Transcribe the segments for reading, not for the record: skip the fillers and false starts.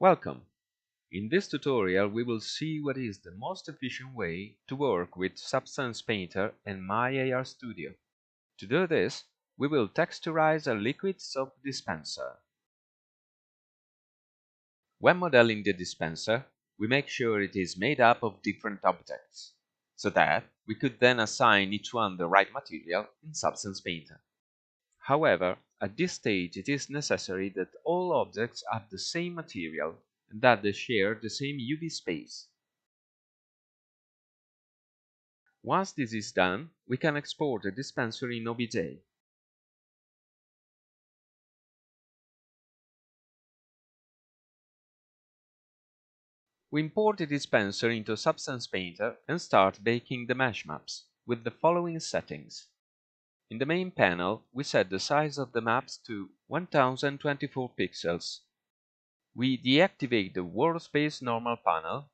Welcome! In this tutorial we will see what is the most efficient way to work with Substance Painter and Maya AR Studio. To do this, we will texturize a liquid soap dispenser. When modeling the dispenser, we make sure it is made up of different objects, so that we could then assign each one the right material in Substance Painter. However, at this stage it is necessary that all objects have the same material and that they share the same UV space. Once this is done, we can export the dispenser in OBJ. We import the dispenser into Substance Painter and start baking the mesh maps with the following settings. In the main panel, we set the size of the maps to 1024 pixels. We deactivate the Workspace Normal panel.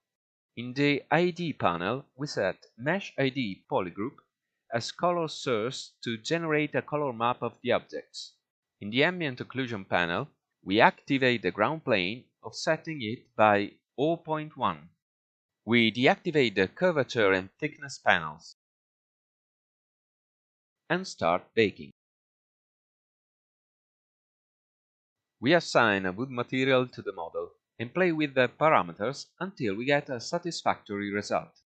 In the ID panel, we set Mesh ID Polygroup as color source to generate a color map of the objects. In the Ambient Occlusion panel, we activate the ground plane, offsetting it by 0.1. We deactivate the Curvature and Thickness panels and start baking. We assign a wood material to the model and play with the parameters until we get a satisfactory result.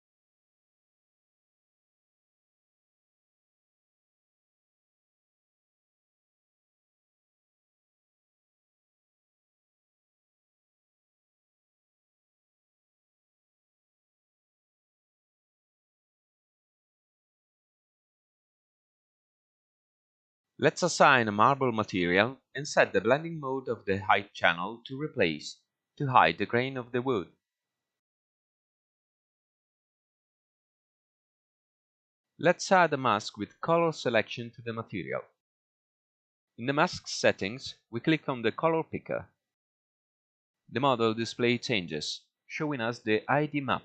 Let's assign a marble material and set the blending mode of the height channel to replace, to hide the grain of the wood. Let's add a mask with color selection to the material. In the mask settings, we click on the color picker. The model display changes, showing us the ID map.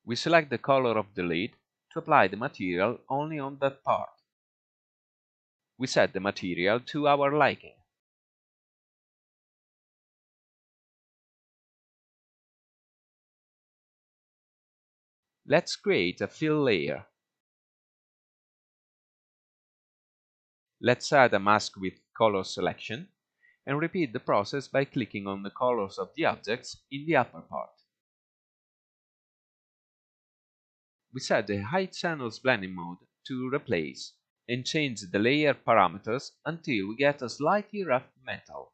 We select the color of the lid to apply the material only on that part. We set the material to our liking. Let's create a fill layer. Let's add a mask with color selection and repeat the process by clicking on the colors of the objects in the upper part. We set the height channel's blending mode to replace and change the layer parameters until we get a slightly rough metal.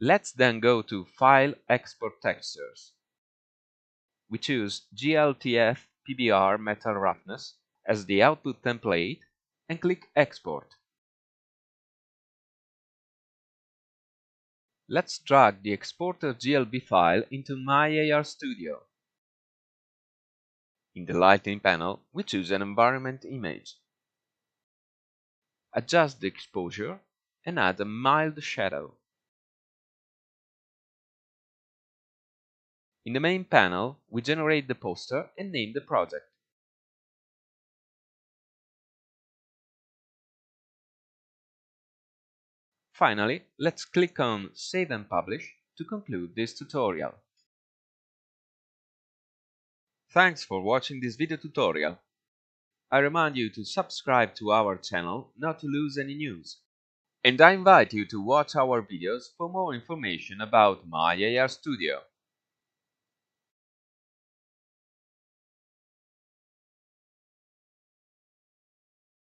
Let's then go to File, Export Textures. We choose GLTF PBR Metal Roughness as the output template and click Export. Let's drag the exported GLB file into Maya AR Studio. In the lighting panel, we choose an environment image. Adjust the exposure and add a mild shadow. In the main panel, we generate the poster and name the project. Finally, let's click on Save and Publish to conclude this tutorial. Thanks for watching this video tutorial. I remind you to subscribe to our channel not to lose any news. And I invite you to watch our videos for more information about Maya AR Studio.